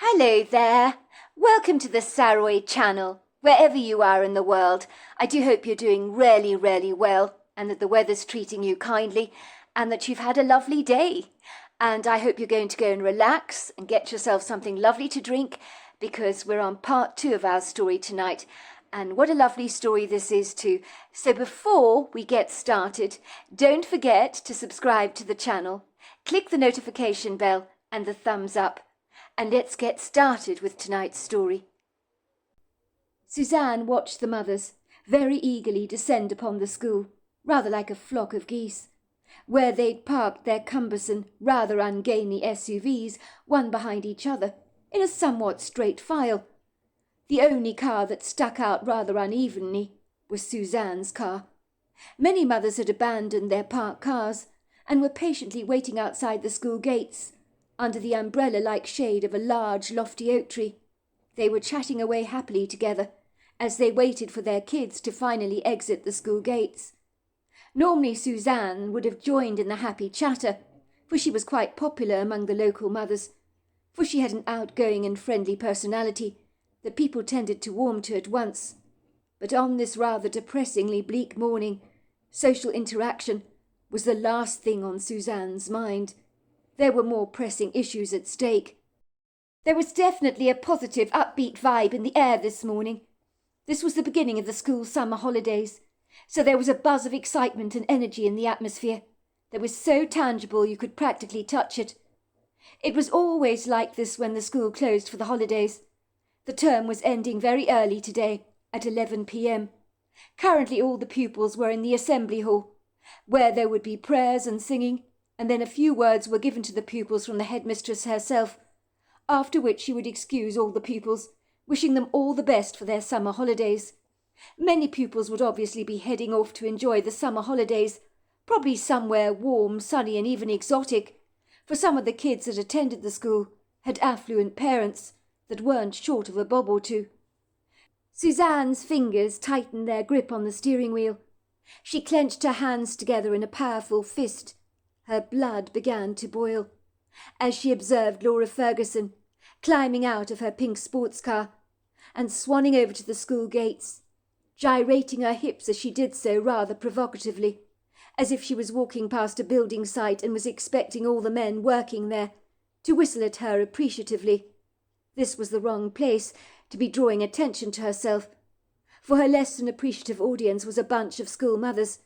Hello there. Welcome to the Saroy channel. Wherever you are in the world, I do hope you're doing really, really well and that the weather's treating you kindly and that you've had a lovely day. And I hope you're going to go and relax and get yourself something lovely to drink because we're on part 2 of our story tonight. And what a lovely story this is too. So before we get started, don't forget to subscribe to the channel, click the notification bell and the thumbs up. And let's get started with tonight's story. Suzanne watched the mothers very eagerly descend upon the school, rather like a flock of geese, where they'd parked their cumbersome, rather ungainly SUVs, one behind each other, in a somewhat straight file. The only car that stuck out rather unevenly was Suzanne's car. Many mothers had abandoned their parked cars and were patiently waiting outside the school gates, under the umbrella-like shade of a large, lofty oak tree. They were chatting away happily together as they waited for their kids to finally exit the school gates. Normally Suzanne would have joined in the happy chatter, for she was quite popular among the local mothers, for she had an outgoing and friendly personality that people tended to warm to at once. But on this rather depressingly bleak morning, social interaction was the last thing on Suzanne's mind. There were more pressing issues at stake. There was definitely a positive, upbeat vibe in the air this morning. This was the beginning of the school summer holidays, so there was a buzz of excitement and energy in the atmosphere that was so tangible you could practically touch it. It was always like this when the school closed for the holidays. The term was ending very early today, at 11 p.m. Currently all the pupils were in the assembly hall, where there would be prayers and singing, and then a few words were given to the pupils from the headmistress herself, after which she would excuse all the pupils, wishing them all the best for their summer holidays. Many pupils would obviously be heading off to enjoy the summer holidays, probably somewhere warm, sunny and even exotic, for some of the kids that attended the school had affluent parents that weren't short of a bob or two. Suzanne's fingers tightened their grip on the steering wheel. She clenched her hands together in a powerful fist. Her blood began to boil as she observed Laura Ferguson climbing out of her pink sports car and swanning over to the school gates, gyrating her hips as she did so rather provocatively, as if she was walking past a building site and was expecting all the men working there to whistle at her appreciatively. This was the wrong place to be drawing attention to herself, for her less than appreciative audience was a bunch of school mothers,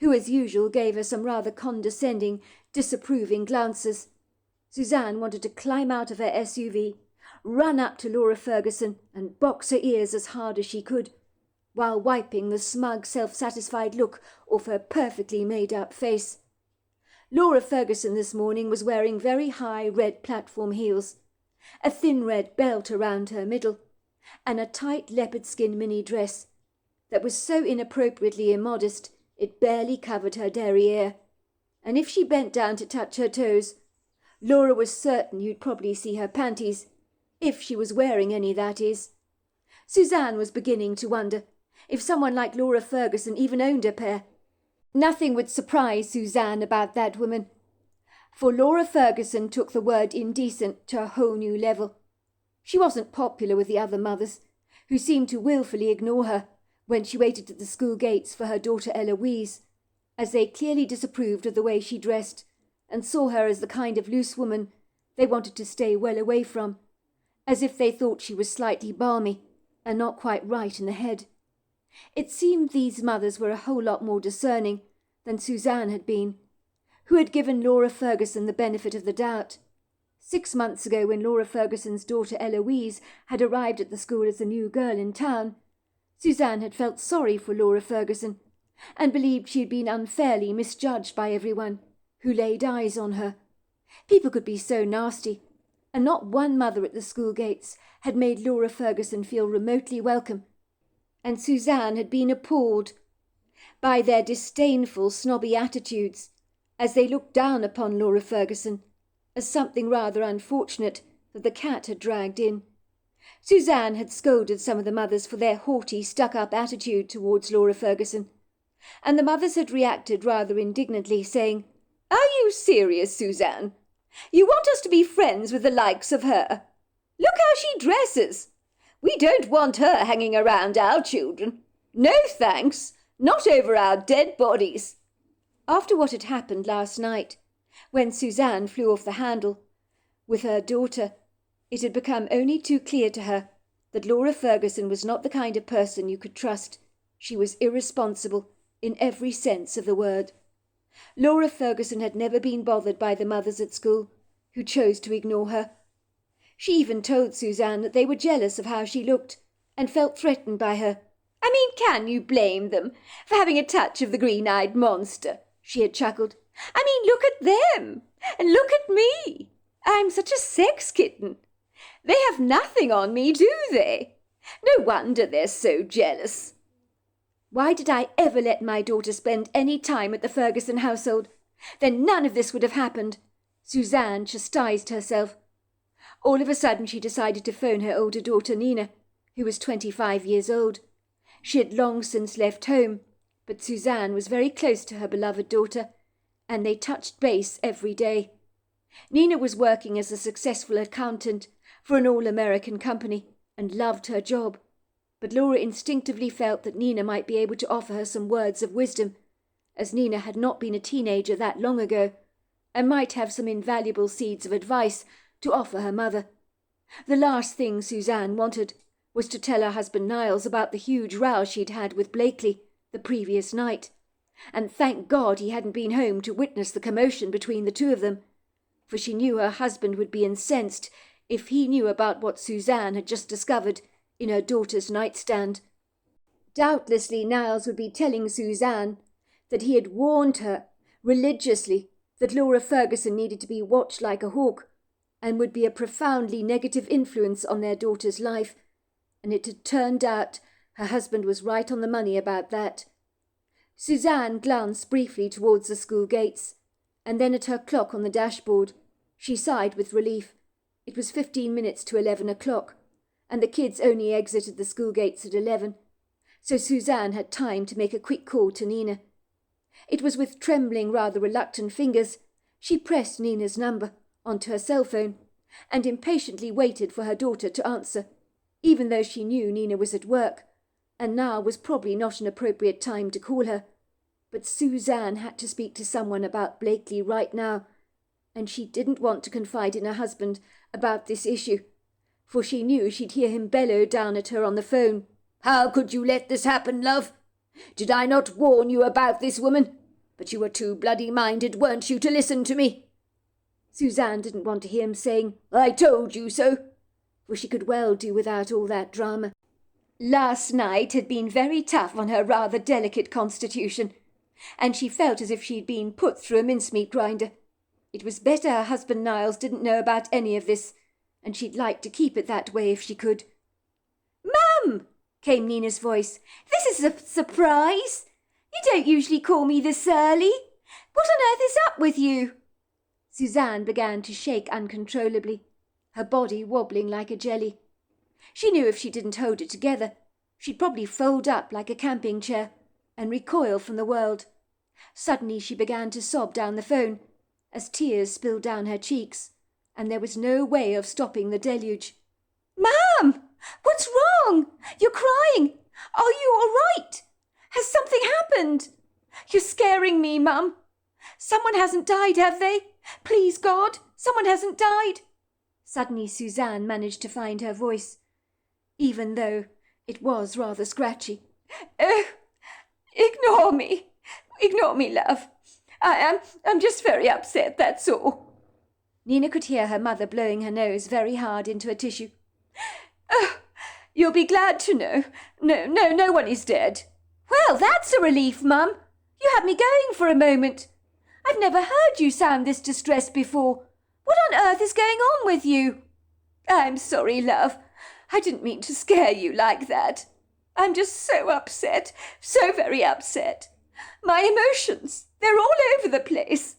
who as usual gave her some rather condescending, disapproving glances. Suzanne wanted to climb out of her SUV, run up to Laura Ferguson and box her ears as hard as she could, while wiping the smug, self-satisfied look off her perfectly made-up face. Laura Ferguson this morning was wearing very high red platform heels, a thin red belt around her middle, and a tight leopard skin mini dress that was so inappropriately immodest it barely covered her derriere, and if she bent down to touch her toes, Laura was certain you'd probably see her panties, if she was wearing any, that is. Suzanne was beginning to wonder if someone like Laura Ferguson even owned a pair. Nothing would surprise Suzanne about that woman, for Laura Ferguson took the word indecent to a whole new level. She wasn't popular with the other mothers, who seemed to willfully ignore her when she waited at the school gates for her daughter Eloise, as they clearly disapproved of the way she dressed and saw her as the kind of loose woman they wanted to stay well away from, as if they thought she was slightly balmy and not quite right in the head. It seemed these mothers were a whole lot more discerning than Suzanne had been, who had given Laura Ferguson the benefit of the doubt. 6 months ago, when Laura Ferguson's daughter Eloise had arrived at the school as a new girl in town, Suzanne had felt sorry for Laura Ferguson and believed she had been unfairly misjudged by everyone who laid eyes on her. People could be so nasty, and not one mother at the school gates had made Laura Ferguson feel remotely welcome, and Suzanne had been appalled by their disdainful, snobby attitudes as they looked down upon Laura Ferguson as something rather unfortunate that the cat had dragged in. Suzanne had scolded some of the mothers for their haughty, stuck-up attitude towards Laura Ferguson, and the mothers had reacted rather indignantly, saying, "Are you serious, Suzanne? You want us to be friends with the likes of her?" Look how she dresses. We don't want her hanging around our children. No thanks, not over our dead bodies. After what had happened last night, when Suzanne flew off the handle with her daughter, it had become only too clear to her that Laura Ferguson was not the kind of person you could trust. She was irresponsible in every sense of the word. Laura Ferguson had never been bothered by the mothers at school, who chose to ignore her. She even told Suzanne that they were jealous of how she looked and felt threatened by her. I mean, can you blame them for having a touch of the green-eyed monster? She had chuckled. I mean, look at them, and look at me. I'm such a sex kitten. They have nothing on me, do they? No wonder they're so jealous. Why did I ever let my daughter spend any time at the Ferguson household? Then none of this would have happened. Suzanne chastised herself. All of a sudden she decided to phone her older daughter Nina, who was 25 years old. She had long since left home, but Suzanne was very close to her beloved daughter, and they touched base every day. Nina was working as a successful accountant for an all-American company and loved her job, but Laura instinctively felt that Nina might be able to offer her some words of wisdom, as Nina had not been a teenager that long ago, and might have some invaluable seeds of advice to offer her mother. The last thing Suzanne wanted was to tell her husband Niles about the huge row she'd had with Blakely the previous night, and thank God he hadn't been home to witness the commotion between the two of them, for she knew her husband would be incensed if he knew about what Suzanne had just discovered in her daughter's nightstand. Doubtlessly Niles would be telling Suzanne that he had warned her religiously that Laura Ferguson needed to be watched like a hawk, and would be a profoundly negative influence on their daughter's life, and it had turned out her husband was right on the money about that. Suzanne glanced briefly towards the school gates, and then at her clock on the dashboard. She sighed with relief. It was 15 minutes to 11 o'clock, and the kids only exited the school gates at 11, so Suzanne had time to make a quick call to Nina. It was with trembling, rather reluctant fingers she pressed Nina's number onto her cell phone, and impatiently waited for her daughter to answer, even though she knew Nina was at work, and now was probably not an appropriate time to call her. But Suzanne had to speak to someone about Blakely right now, and she didn't want to confide in her husband about this issue, for she knew she'd hear him bellow down at her on the phone. How could you let this happen, love? Did I not warn you about this woman? But you were too bloody minded, weren't you, to listen to me? Suzanne didn't want to hear him saying, I told you so, for she could well do without all that drama. Last night had been very tough on her rather delicate constitution, and she felt as if she'd been put through a mincemeat grinder. It was better her husband Niles didn't know about any of this, and she'd like to keep it that way if she could. Mum, came Nina's voice. This is a surprise. You don't usually call me this early. What on earth is up with you? Suzanne began to shake uncontrollably, her body wobbling like a jelly. She knew if she didn't hold it together, she'd probably fold up like a camping chair and recoil from the world. Suddenly she began to sob down the phone, as tears spilled down her cheeks, and there was no way of stopping the deluge. Mum! What's wrong? You're crying! Are you all right? Has something happened? You're scaring me, Mum. Someone hasn't died, have they? Please, God, someone hasn't died. Suddenly Suzanne managed to find her voice, even though it was rather scratchy. Oh, ignore me. Ignore me, love. I'm just very upset, that's all. Nina could hear her mother blowing her nose very hard into a tissue. Oh, you'll be glad to know. No one is dead. Well, that's a relief, Mum. You had me going for a moment. I've never heard you sound this distressed before. What on earth is going on with you? I'm sorry, love. I didn't mean to scare you like that. I'm just so upset, so very upset. My emotions, they're all over the place.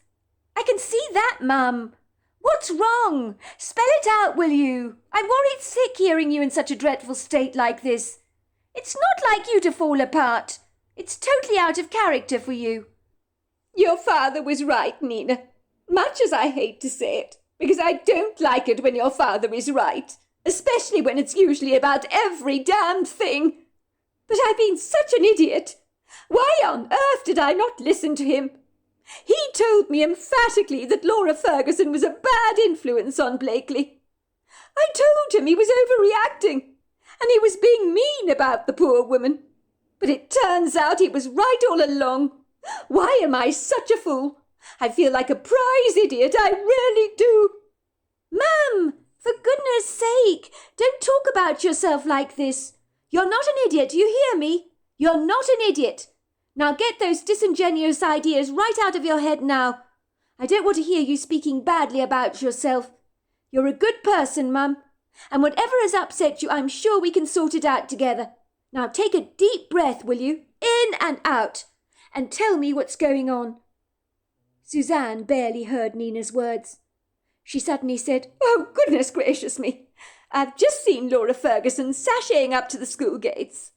I can see that, Mum. What's wrong? Spell it out, will you? I'm worried sick hearing you in such a dreadful state like this. It's not like you to fall apart. It's totally out of character for you. Your father was right, Nina. Much as I hate to say it, because I don't like it when your father is right. especially when it's usually about every damned thing. But I've been such an idiot. Why on earth did I not listen to him? He told me emphatically that Laura Ferguson was a bad influence on Blakely. I told him he was overreacting, and he was being mean about the poor woman. But it turns out he was right all along. Why am I such a fool? I feel like a prize idiot, I really do. Ma'am, for goodness sake, don't talk about yourself like this. You're not an idiot, you hear me? You're not an idiot. Now get those disingenuous ideas right out of your head now. I don't want to hear you speaking badly about yourself. You're a good person, Mum, and whatever has upset you, I'm sure we can sort it out together. Now take a deep breath, will you? In and out, and tell me what's going on. Suzanne barely heard Nina's words. She suddenly said, "Oh, goodness gracious me! I've just seen Laura Ferguson sashaying up to the school gates.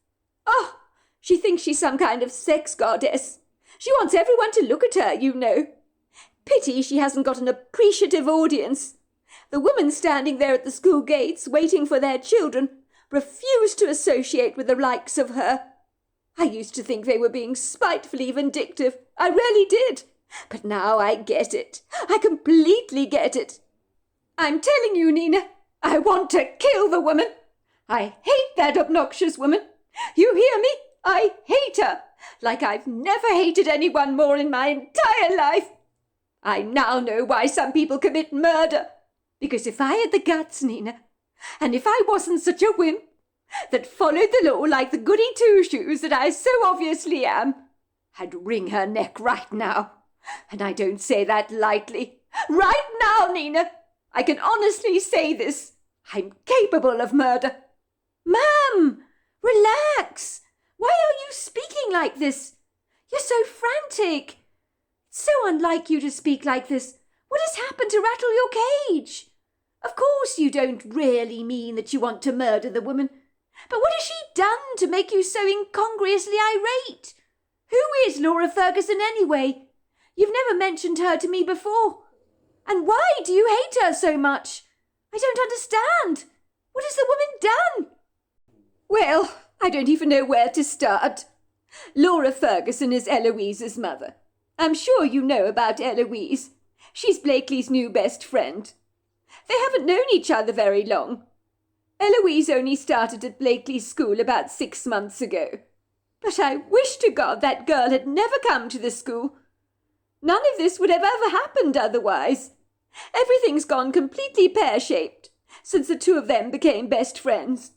Oh, she thinks she's some kind of sex goddess. She wants everyone to look at her, you know. Pity she hasn't got an appreciative audience. The women standing there at the school gates, waiting for their children, refuse to associate with the likes of her. I used to think they were being spitefully vindictive. I really did. But now I get it. I completely get it. I'm telling you, Nina, I want to kill the woman. I hate that obnoxious woman. You hear me? I hate her, like I've never hated anyone more in my entire life. I now know why some people commit murder. Because if I had the guts, Nina, and if I wasn't such a wimp that followed the law like the goody two-shoes that I so obviously am, I'd wring her neck right now. And I don't say that lightly. Right now, Nina, I can honestly say this. I'm capable of murder. Ma'am, relax. Why are you speaking like this? You're so frantic. It's so unlike you to speak like this. What has happened to rattle your cage? Of course you don't really mean that you want to murder the woman. But what has she done to make you so incongruously irate? Who is Laura Ferguson anyway? You've never mentioned her to me before. And why do you hate her so much? I don't understand. What has the woman done? Well, I don't even know where to start. Laura Ferguson is Eloise's mother. I'm sure you know about Eloise. She's Blakely's new best friend. They haven't known each other very long. Eloise only started at Blakely's school about 6 months ago. But I wish to God that girl had never come to the school. None of this would have ever happened otherwise. Everything's gone completely pear-shaped since the two of them became best friends.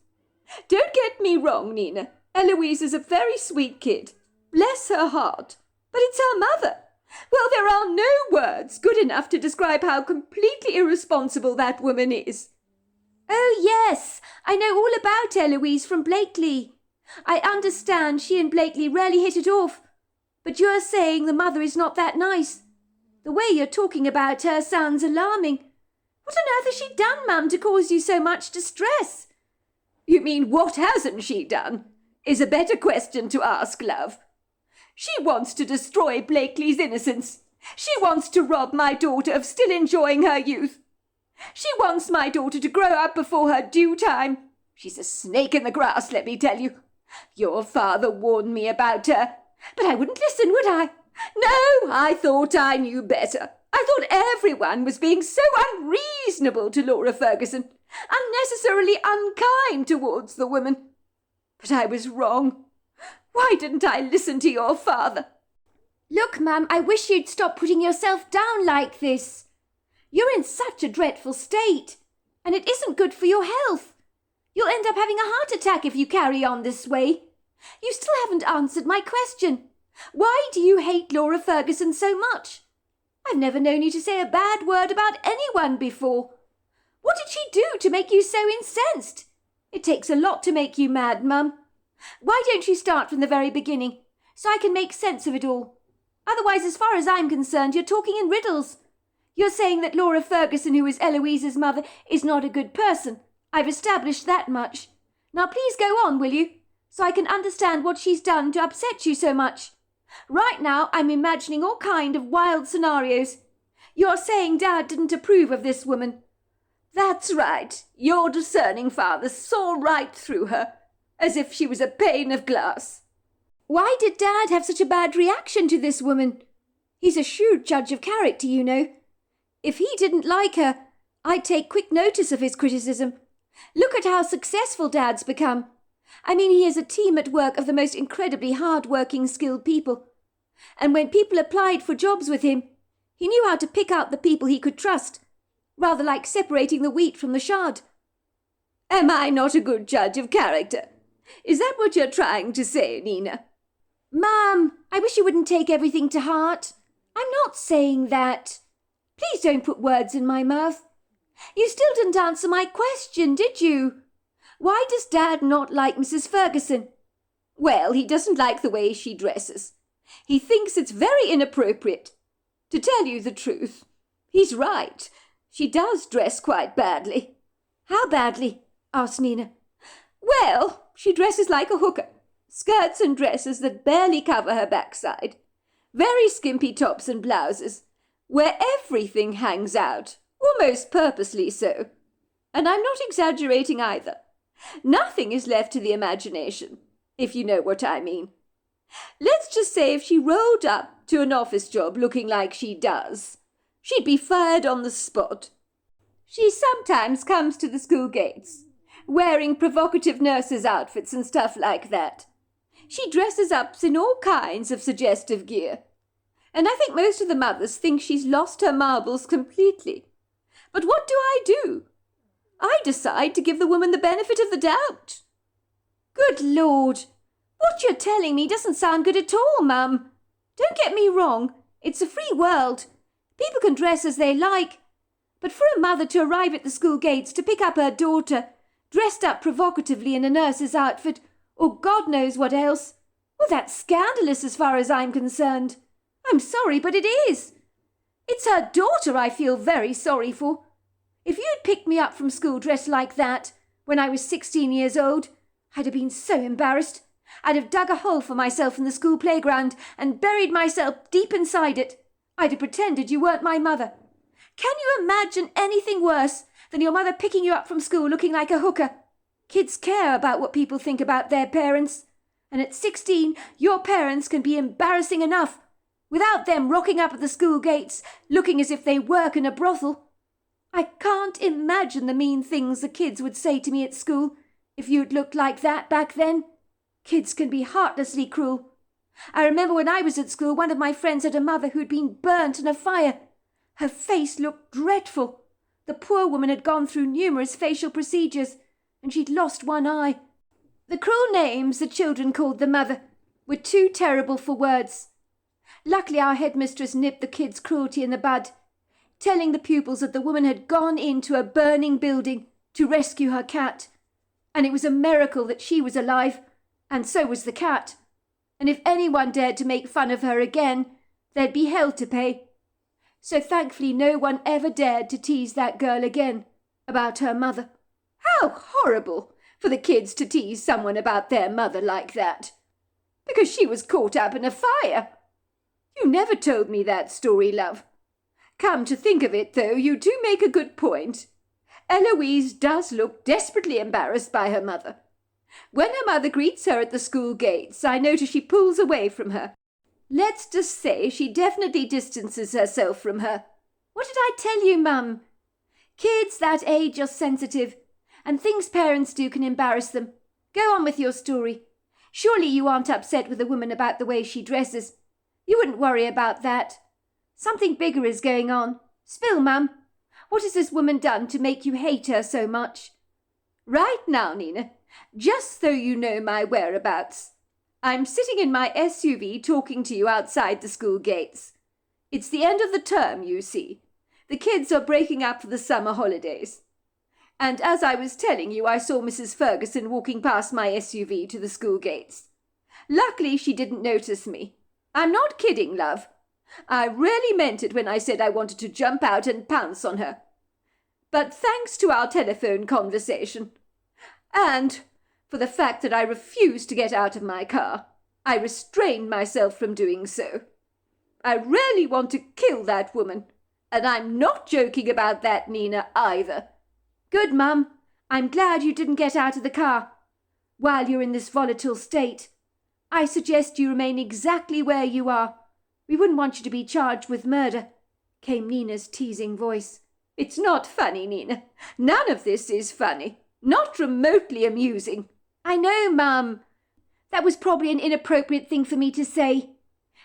Don't get me wrong, Nina. Eloise is a very sweet kid. Bless her heart. But it's her mother. Well, there are no words good enough to describe how completely irresponsible that woman is. Oh, yes, I know all about Eloise from Blakely. I understand she and Blakely rarely hit it off. But you're saying the mother is not that nice. The way you're talking about her sounds alarming. What on earth has she done, Mum, to cause you so much distress? You mean what hasn't she done? Is a better question to ask, love. She wants to destroy Blakely's innocence. She wants to rob my daughter of still enjoying her youth. She wants my daughter to grow up before her due time. She's a snake in the grass, let me tell you. Your father warned me about her, but I wouldn't listen, would I? No, I thought I knew better. I thought everyone was being so unreasonable to Laura Ferguson, unnecessarily unkind towards the woman. But I was wrong. Why didn't I listen to your father? Look, Mum, I wish you'd stop putting yourself down like this. You're in such a dreadful state, and it isn't good for your health. You'll end up having a heart attack if you carry on this way. You still haven't answered my question. Why do you hate Laura Ferguson so much? I've never known you to say a bad word about anyone before. What did she do to make you so incensed? It takes a lot to make you mad, Mum. Why don't you start from the very beginning, so I can make sense of it all? Otherwise, as far as I'm concerned, you're talking in riddles. You're saying that Laura Ferguson, who is Eloise's mother, is not a good person. I've established that much. Now please go on, will you? So I can understand what she's done to upset you so much. Right now, I'm imagining all kind of wild scenarios. You're saying Dad didn't approve of this woman. That's right. Your discerning father saw right through her, as if she was a pane of glass. Why did Dad have such a bad reaction to this woman? He's a shrewd judge of character, you know. If he didn't like her, I'd take quick notice of his criticism. Look at how successful Dad's become. I mean, he has a team at work of the most incredibly hard-working, skilled people. And when people applied for jobs with him, he knew how to pick out the people he could trust, rather like separating the wheat from the shard. Am I not a good judge of character? Is that what you're trying to say, Nina? Mum, I wish you wouldn't take everything to heart. I'm not saying that. Please don't put words in my mouth. You still didn't answer my question, did you? Why does Dad not like Mrs. Ferguson? Well, he doesn't like the way she dresses. He thinks it's very inappropriate. To tell you the truth, he's right. She does dress quite badly. How badly? Asked Nina. Well, she dresses like a hooker. Skirts and dresses that barely cover her backside. Very skimpy tops and blouses, where everything hangs out, almost purposely so. And I'm not exaggerating either. Nothing is left to the imagination, if you know what I mean. Let's just say if she rolled up to an office job looking like she does, she'd be fired on the spot. She sometimes comes to the school gates, wearing provocative nurses' outfits and stuff like that. She dresses up in all kinds of suggestive gear. And I think most of the mothers think she's lost her marbles completely. But what do? I decide to give the woman the benefit of the doubt. Good Lord! What you're telling me doesn't sound good at all, Mum. Don't get me wrong. It's a free world. People can dress as they like. But for a mother to arrive at the school gates to pick up her daughter, dressed up provocatively in a nurse's outfit, or God knows what else, well, that's scandalous as far as I'm concerned. I'm sorry, but it is. It's her daughter I feel very sorry for. If you'd picked me up from school dressed like that when I was 16 years old, I'd have been so embarrassed. I'd have dug a hole for myself in the school playground and buried myself deep inside it. I'd have pretended you weren't my mother. Can you imagine anything worse than your mother picking you up from school looking like a hooker? Kids care about what people think about their parents. And at 16, your parents can be embarrassing enough, without them rocking up at the school gates, looking as if they work in a brothel. I can't imagine the mean things the kids would say to me at school if you'd looked like that back then. Kids can be heartlessly cruel. I remember when I was at school, one of my friends had a mother who'd been burnt in a fire. Her face looked dreadful. The poor woman had gone through numerous facial procedures, and she'd lost one eye. The cruel names the children called the mother were too terrible for words. Luckily our headmistress nipped the kids' cruelty in the bud, telling the pupils that the woman had gone into a burning building to rescue her cat, and it was a miracle that she was alive, and so was the cat. And if anyone dared to make fun of her again, there'd be hell to pay. So thankfully no one ever dared to tease that girl again about her mother. How horrible for the kids to tease someone about their mother like that, because she was caught up in a fire. You never told me that story, love. Come to think of it, though, you do make a good point. Eloise does look desperately embarrassed by her mother. When her mother greets her at the school gates, I notice she pulls away from her. Let's just say she definitely distances herself from her. What did I tell you, Mum? Kids that age are sensitive, and things parents do can embarrass them. Go on with your story. Surely you aren't upset with a woman about the way she dresses. You wouldn't worry about that. Something bigger is going on. Spill, Mum. What has this woman done to make you hate her so much? Right now, Nina, just so you know my whereabouts, I'm sitting in my SUV talking to you outside the school gates. It's the end of the term, you see. The kids are breaking up for the summer holidays. And as I was telling you, I saw Mrs. Ferguson walking past my SUV to the school gates. Luckily, she didn't notice me. I'm not kidding, love. I really meant it when I said I wanted to jump out and pounce on her. But thanks to our telephone conversation, and for the fact that I refused to get out of my car, I restrained myself from doing so. I really want to kill that woman, and I'm not joking about that, Nina, either. Good, Mum. I'm glad you didn't get out of the car. While you're in this volatile state, I suggest you remain exactly where you are. We wouldn't want you to be charged with murder," came Nina's teasing voice. "It's not funny, Nina. None of this is funny. Not remotely amusing." "I know, Mum. That was probably an inappropriate thing for me to say.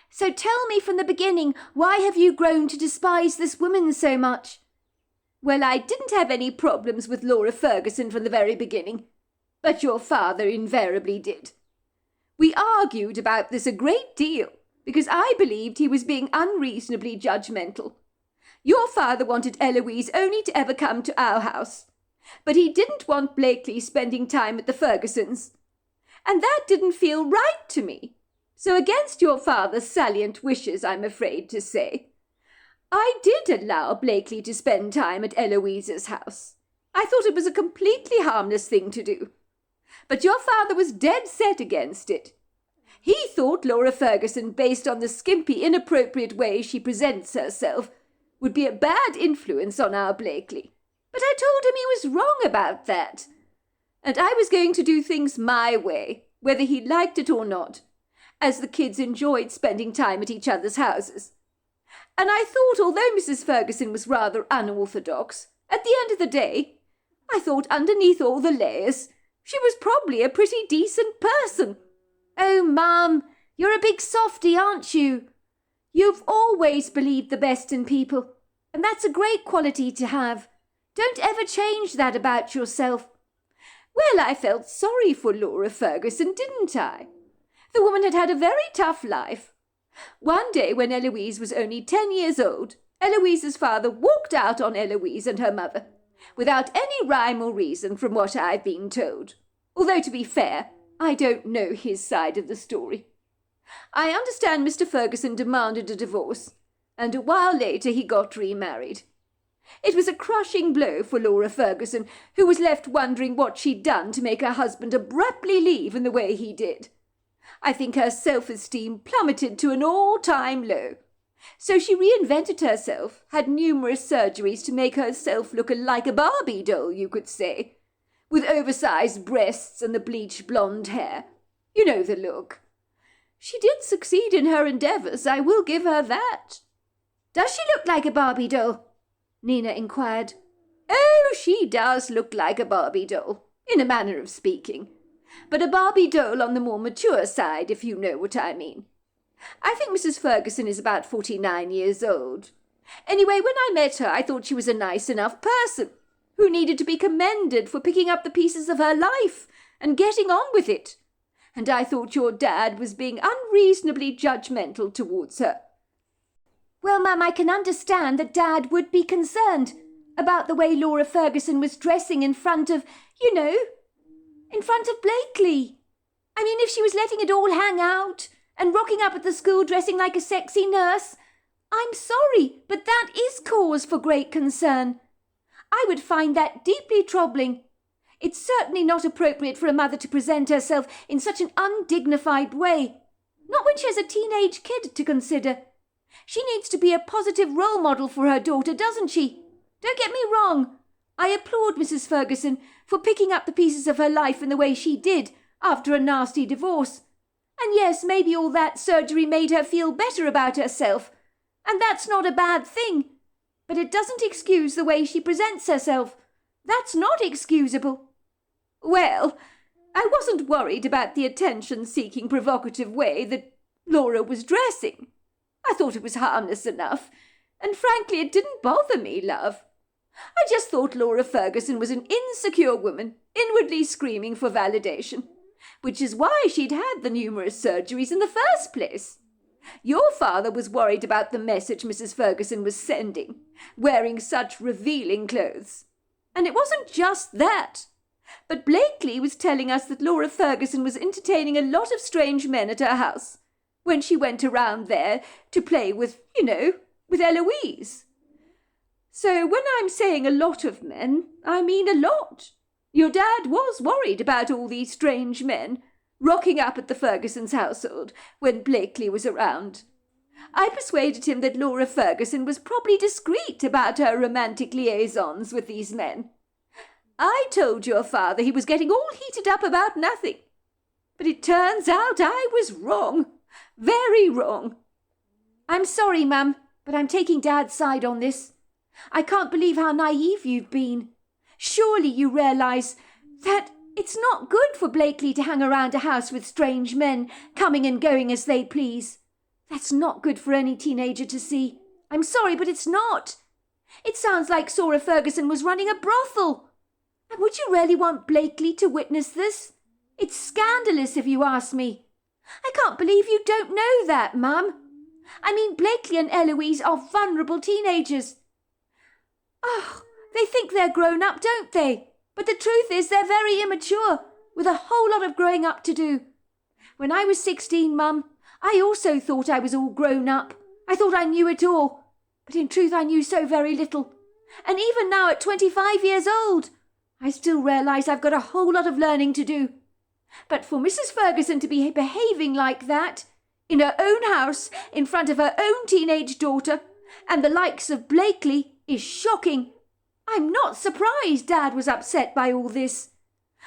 So tell me from the beginning, why have you grown to despise this woman so much?" "Well, I didn't have any problems with Laura Ferguson from the very beginning, but your father invariably did. We argued about this a great deal, because I believed he was being unreasonably judgmental. Your father wanted Eloise only to ever come to our house, but he didn't want Blakely spending time at the Fergusons, and that didn't feel right to me. So against your father's salient wishes, I'm afraid to say, I did allow Blakely to spend time at Eloise's house. I thought it was a completely harmless thing to do. But your father was dead set against it. He thought Laura Ferguson, based on the skimpy, inappropriate way she presents herself, would be a bad influence on our Blakely. But I told him he was wrong about that. And I was going to do things my way, whether he liked it or not, as the kids enjoyed spending time at each other's houses. And I thought, although Mrs. Ferguson was rather unorthodox, at the end of the day, I thought underneath all the layers, she was probably a pretty decent person." "Oh, Mum, you're a big softy, aren't you? You've always believed the best in people, and that's a great quality to have. Don't ever change that about yourself." "Well, I felt sorry for Laura Ferguson, didn't I? The woman had had a very tough life. One day when Eloise was only 10 years old, Eloise's father walked out on Eloise and her mother, without any rhyme or reason from what I've been told. Although, to be fair, I don't know his side of the story. I understand Mr. Ferguson demanded a divorce, and a while later he got remarried. It was a crushing blow for Laura Ferguson, who was left wondering what she'd done to make her husband abruptly leave in the way he did. I think her self-esteem plummeted to an all-time low. So she reinvented herself, had numerous surgeries to make herself look like a Barbie doll, you could say, with oversized breasts and the bleached blonde hair. You know the look. She did succeed in her endeavours, I will give her that." "Does she look like a Barbie doll?" Nina inquired. "Oh, she does look like a Barbie doll, in a manner of speaking. But a Barbie doll on the more mature side, if you know what I mean. I think Mrs. Ferguson is about 49 years old. Anyway, when I met her, I thought she was a nice enough person, who needed to be commended for picking up the pieces of her life and getting on with it. And I thought your dad was being unreasonably judgmental towards her." "Well, Mum, I can understand that Dad would be concerned about the way Laura Ferguson was dressing in front of, in front of Blakely. I mean, if she was letting it all hang out and rocking up at the school dressing like a sexy nurse, I'm sorry, but that is cause for great concern. I would find that deeply troubling. It's certainly not appropriate for a mother to present herself in such an undignified way, not when she has a teenage kid to consider. She needs to be a positive role model for her daughter, doesn't she? Don't get me wrong. I applaud Mrs. Ferguson for picking up the pieces of her life in the way she did after a nasty divorce. And yes, maybe all that surgery made her feel better about herself, and that's not a bad thing. But it doesn't excuse the way she presents herself. That's not excusable." "Well, I wasn't worried about the attention-seeking, provocative way that Laura was dressing. I thought it was harmless enough, and frankly it didn't bother me, love. I just thought Laura Ferguson was an insecure woman, inwardly screaming for validation, which is why she'd had the numerous surgeries in the first place. Your father was worried about the message Mrs. Ferguson was sending, wearing such revealing clothes. And it wasn't just that. But Blakely was telling us that Laura Ferguson was entertaining a lot of strange men at her house, when she went around there to play with, with Eloise. So when I'm saying a lot of men, I mean a lot. Your dad was worried about all these strange men rocking up at the Fergusons' household when Blakely was around. I persuaded him that Laura Ferguson was probably discreet about her romantic liaisons with these men. I told your father he was getting all heated up about nothing. But it turns out I was wrong. Very wrong. I'm sorry, Mum, but I'm taking Dad's side on this. I can't believe how naive you've been. Surely you realise that it's not good for Blakely to hang around a house with strange men, coming and going as they please. That's not good for any teenager to see. I'm sorry, but it's not. It sounds like Sora Ferguson was running a brothel. And would you really want Blakely to witness this? It's scandalous, if you ask me. I can't believe you don't know that, Mum. I mean, Blakely and Eloise are vulnerable teenagers. Oh, they think they're grown up, don't they? But the truth is they're very immature, with a whole lot of growing up to do. When I was 16, Mum, I also thought I was all grown up. I thought I knew it all. But in truth I knew so very little. And even now at 25 years old, I still realise I've got a whole lot of learning to do. But for Mrs. Ferguson to be behaving like that, in her own house, in front of her own teenage daughter, and the likes of Blakely, is shocking. I'm not surprised Dad was upset by all this.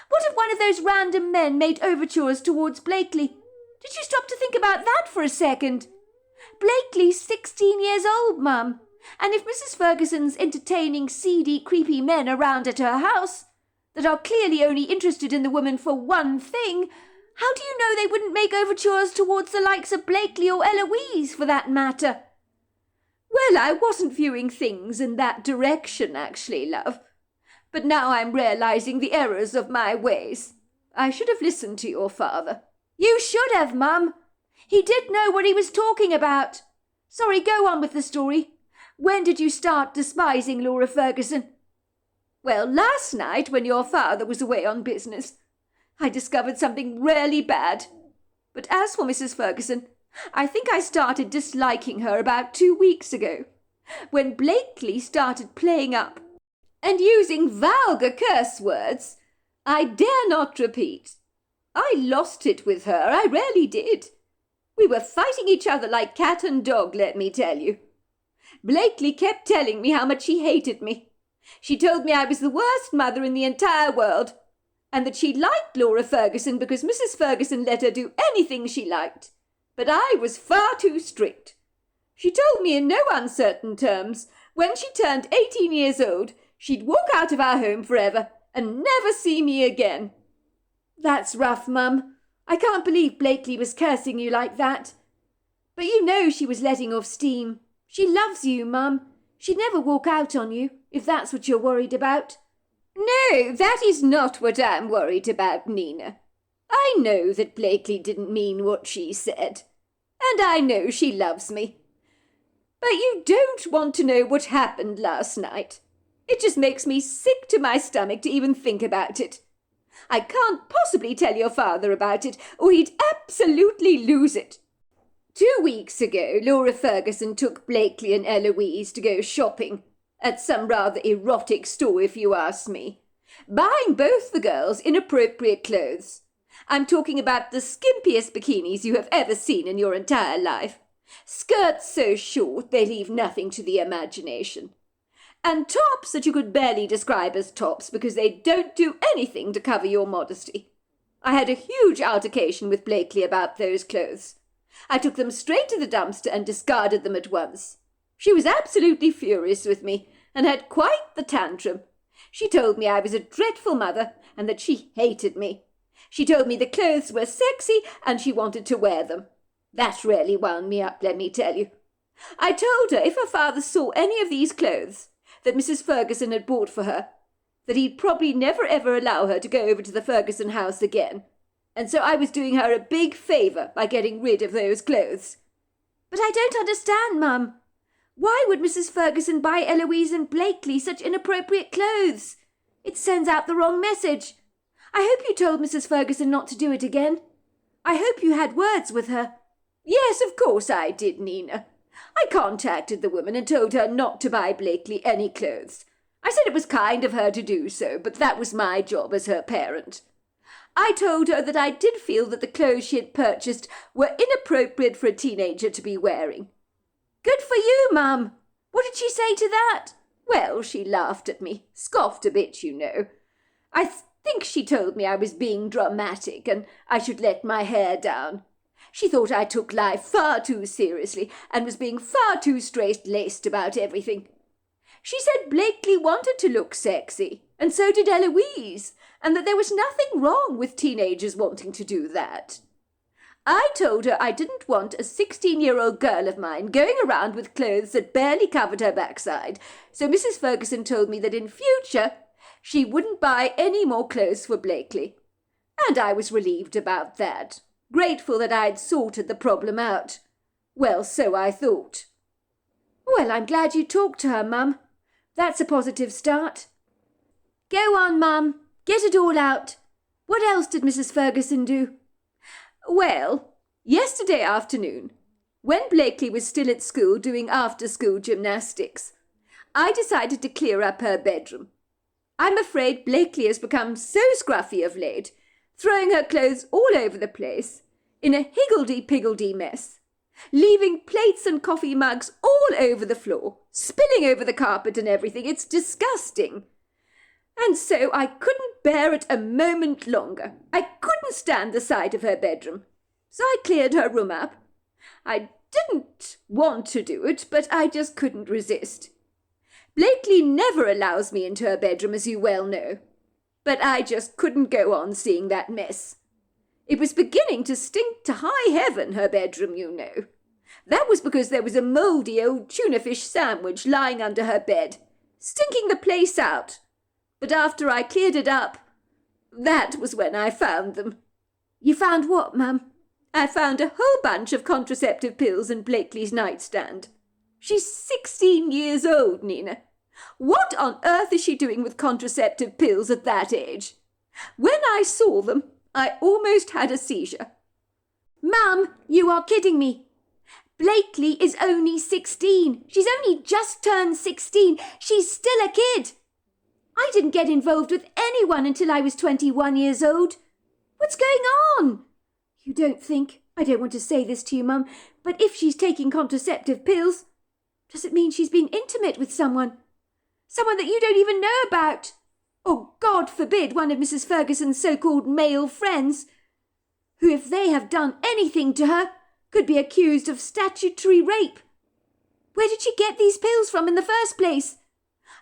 What if one of those random men made overtures towards Blakely? Did you stop to think about that for a second? Blakely's 16 years old, Mum, and if Mrs. Ferguson's entertaining seedy, creepy men around at her house that are clearly only interested in the woman for one thing, how do you know they wouldn't make overtures towards the likes of Blakely or Eloise, for that matter? Well, I wasn't viewing things in that direction, actually, love. But now I'm realising the errors of my ways. I should have listened to your father. You should have, Mum. He did know what he was talking about. Sorry, go on with the story. When did you start despising Laura Ferguson? Well, last night, when your father was away on business, I discovered something really bad. But as for Mrs. Ferguson, I think I started disliking her about 2 weeks ago, when Blakely started playing up and using vulgar curse words I dare not repeat. I lost it with her, I really did. We were fighting each other like cat and dog, let me tell you. Blakely kept telling me how much she hated me. She told me I was the worst mother in the entire world, and that she liked Laura Ferguson because Mrs. Ferguson let her do anything she liked. But I was far too strict. She told me in no uncertain terms, when she turned 18 years old, she'd walk out of our home forever and never see me again. That's rough, Mum. I can't believe Blakely was cursing you like that. But you know she was letting off steam. She loves you, Mum. She'd never walk out on you, if that's what you're worried about. No, that is not what I'm worried about, Nina. I know that Blakely didn't mean what she said, and I know she loves me. But you don't want to know what happened last night. It just makes me sick to my stomach to even think about it. I can't possibly tell your father about it, or he'd absolutely lose it. 2 weeks ago, Laura Ferguson took Blakely and Eloise to go shopping at some rather erotic store, if you ask me, buying both the girls inappropriate clothes. I'm talking about the skimpiest bikinis you have ever seen in your entire life. Skirts so short they leave nothing to the imagination. And tops that you could barely describe as tops because they don't do anything to cover your modesty. I had a huge altercation with Blakely about those clothes. I took them straight to the dumpster and discarded them at once. She was absolutely furious with me and had quite the tantrum. She told me I was a dreadful mother and that she hated me. She told me the clothes were sexy and she wanted to wear them. That really wound me up, let me tell you. I told her if her father saw any of these clothes that Mrs. Ferguson had bought for her, that he'd probably never ever allow her to go over to the Ferguson house again. And so I was doing her a big favour by getting rid of those clothes. But I don't understand, Mum. Why would Mrs. Ferguson buy Eloise and Blakely such inappropriate clothes? It sends out the wrong message. I hope you told Mrs. Ferguson not to do it again. I hope you had words with her. Yes, of course I did, Nina. I contacted the woman and told her not to buy Blakely any clothes. I said it was kind of her to do so, but that was my job as her parent. I told her that I did feel that the clothes she had purchased were inappropriate for a teenager to be wearing. Good for you, Mum. What did she say to that? Well, she laughed at me, scoffed a bit, you know. I think she told me I was being dramatic and I should let my hair down. She thought I took life far too seriously and was being far too straight-laced about everything. She said Blakely wanted to look sexy, and so did Eloise, and that there was nothing wrong with teenagers wanting to do that. I told her I didn't want a 16-year-old girl of mine going around with clothes that barely covered her backside, so Mrs. Ferguson told me that in future she wouldn't buy any more clothes for Blakely. And I was relieved about that, grateful that I'd sorted the problem out. Well, so I thought. Well, I'm glad you talked to her, Mum. That's a positive start. Go on, Mum. Get it all out. What else did Mrs. Ferguson do? Well, yesterday afternoon, when Blakely was still at school doing after-school gymnastics, I decided to clear up her bedroom. I'm afraid Blakely has become so scruffy of late, throwing her clothes all over the place, in a higgledy-piggledy mess, leaving plates and coffee mugs all over the floor, spilling over the carpet and everything. It's disgusting. And so I couldn't bear it a moment longer. I couldn't stand the sight of her bedroom. So I cleared her room up. I didn't want to do it, but I just couldn't resist. Blakely never allows me into her bedroom, as you well know. But I just couldn't go on seeing that mess. It was beginning to stink to high heaven, her bedroom, you know. That was because there was a mouldy old tuna fish sandwich lying under her bed, stinking the place out. But after I cleared it up, that was when I found them. You found what, Mum? I found a whole bunch of contraceptive pills in Blakely's nightstand. She's 16 years old, Nina. What on earth is she doing with contraceptive pills at that age? When I saw them, I almost had a seizure. Mum, you are kidding me. Blakely is only 16. She's only just turned 16. She's still a kid. I didn't get involved with anyone until I was 21 years old. What's going on? You don't think, I don't want to say this to you, Mum, but if she's taking contraceptive pills, does it mean she's been intimate with someone? Someone that you don't even know about? Or, God forbid, one of Mrs. Ferguson's so-called male friends, who, if they have done anything to her, could be accused of statutory rape. Where did she get these pills from in the first place?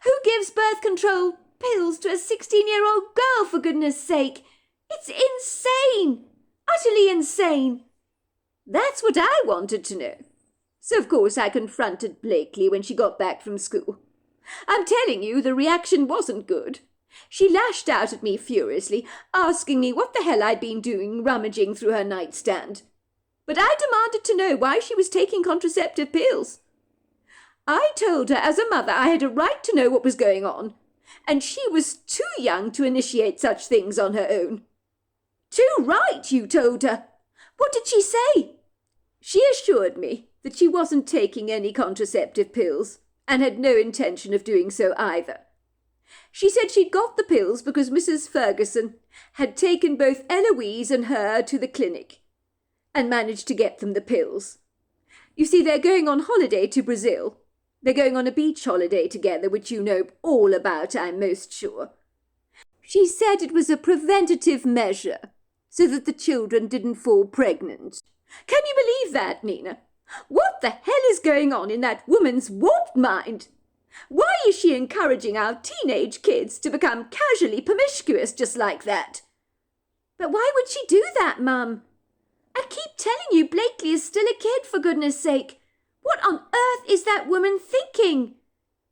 Who gives birth control pills to a 16-year-old girl, for goodness sake? It's insane! Utterly insane! That's what I wanted to know. So, of course, I confronted Blakely when she got back from school. I'm telling you, the reaction wasn't good. She lashed out at me furiously, asking me what the hell I'd been doing rummaging through her nightstand. But I demanded to know why she was taking contraceptive pills. I told her as a mother I had a right to know what was going on, and she was too young to initiate such things on her own. Too right, you told her. What did she say? She assured me that she wasn't taking any contraceptive pills and had no intention of doing so either. She said she'd got the pills because Mrs. Ferguson had taken both Eloise and her to the clinic and managed to get them the pills. You see, they're going on holiday to Brazil. They're going on a beach holiday together, which you know all about, I'm most sure. She said it was a preventative measure so that the children didn't fall pregnant. Can you believe that, Nina? What the hell is going on in that woman's warped mind? Why is she encouraging our teenage kids to become casually promiscuous just like that? But why would she do that, Mum? I keep telling you Blakely is still a kid, for goodness sake. What on earth is that woman thinking?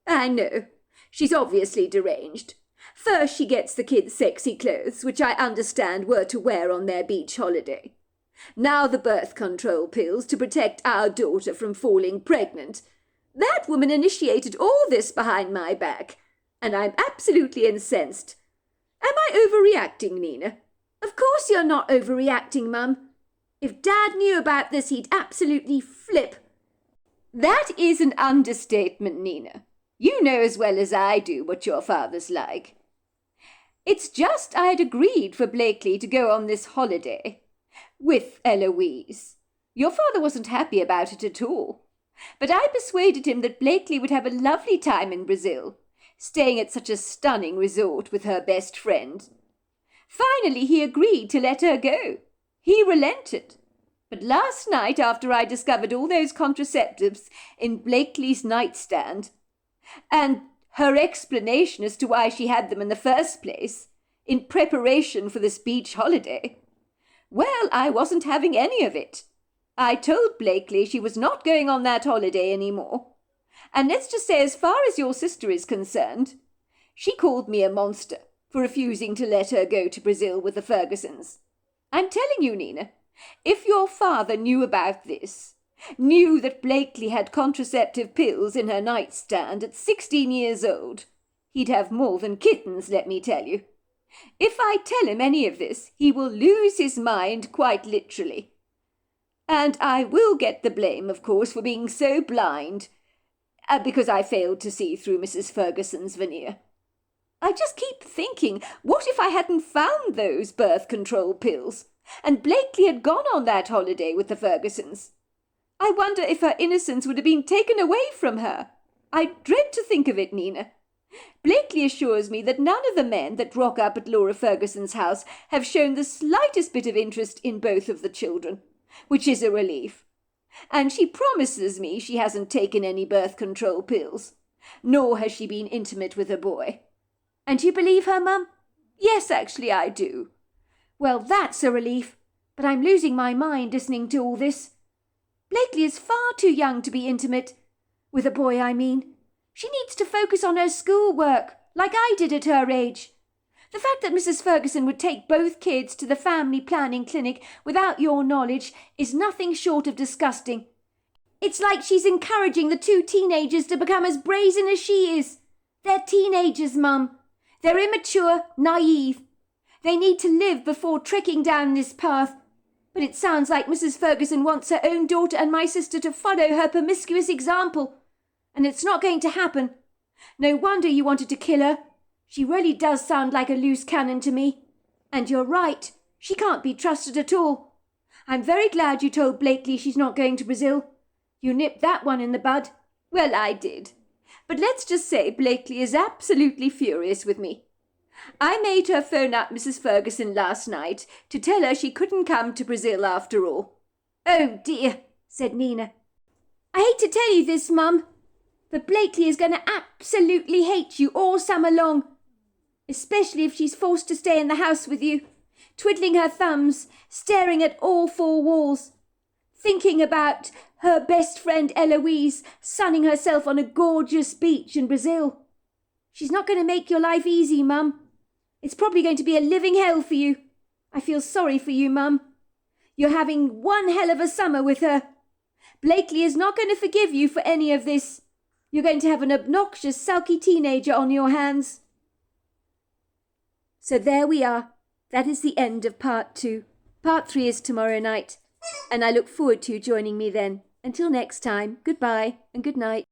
I know. She's obviously deranged. First she gets the kids sexy clothes, which I understand were to wear on their beach holiday. Now the birth control pills to protect our daughter from falling pregnant. That woman initiated all this behind my back, and I'm absolutely incensed. Am I overreacting, Nina? Of course you're not overreacting, Mum. If Dad knew about this, he'd absolutely flip. That is an understatement, Nina. You know as well as I do what your father's like. It's just I had agreed for Blakely to go on this holiday with Eloise. Your father wasn't happy about it at all. But I persuaded him that Blakely would have a lovely time in Brazil, staying at such a stunning resort with her best friend. Finally, he agreed to let her go. He relented. But last night, after I discovered all those contraceptives in Blakely's nightstand, and her explanation as to why she had them in the first place, in preparation for this beach holiday, well, I wasn't having any of it. I told Blakely she was not going on that holiday any more. And let's just say, as far as your sister is concerned, she called me a monster for refusing to let her go to Brazil with the Fergusons. I'm telling you, Nina, if your father knew about this, knew that Blakely had contraceptive pills in her nightstand at 16 years old, he'd have more than kittens, let me tell you. If I tell him any of this, he will lose his mind quite literally. And I will get the blame, of course, for being so blind, because I failed to see through Mrs. Ferguson's veneer. I just keep thinking, what if I hadn't found those birth control pills, and Blakely had gone on that holiday with the Fergusons? I wonder if her innocence would have been taken away from her. I dread to think of it, Nina. Blakely assures me that none of the men that rock up at Laura Ferguson's house have shown the slightest bit of interest in both of the children, which is a relief. And she promises me she hasn't taken any birth control pills, nor has she been intimate with a boy. And you believe her, Mum? Yes, actually I do. Well, that's a relief, but I'm losing my mind listening to all this. Blakely is far too young to be intimate. With a boy, I mean. She needs to focus on her schoolwork, like I did at her age. The fact that Mrs. Ferguson would take both kids to the family planning clinic without your knowledge is nothing short of disgusting. It's like she's encouraging the two teenagers to become as brazen as she is. They're teenagers, Mum. They're immature, naive. They need to live before trekking down this path. But it sounds like Mrs. Ferguson wants her own daughter and my sister to follow her promiscuous example. And it's not going to happen. No wonder you wanted to kill her. She really does sound like a loose cannon to me. And you're right. She can't be trusted at all. I'm very glad you told Blakely she's not going to Brazil. You nipped that one in the bud. Well, I did. But let's just say Blakely is absolutely furious with me. I made her phone up Mrs. Ferguson last night to tell her she couldn't come to Brazil after all. Oh, dear, said Nina. I hate to tell you this, Mum, but Blakely is going to absolutely hate you all summer long, especially if she's forced to stay in the house with you, twiddling her thumbs, staring at all four walls, thinking about her best friend Eloise sunning herself on a gorgeous beach in Brazil. She's not going to make your life easy, Mum. It's probably going to be a living hell for you. I feel sorry for you, Mum. You're having one hell of a summer with her. Blakely is not going to forgive you for any of this. You're going to have an obnoxious, sulky teenager on your hands. So there we are. That is the end of part 2. Part 3 is tomorrow night, and I look forward to you joining me then. Until next time, goodbye and good night.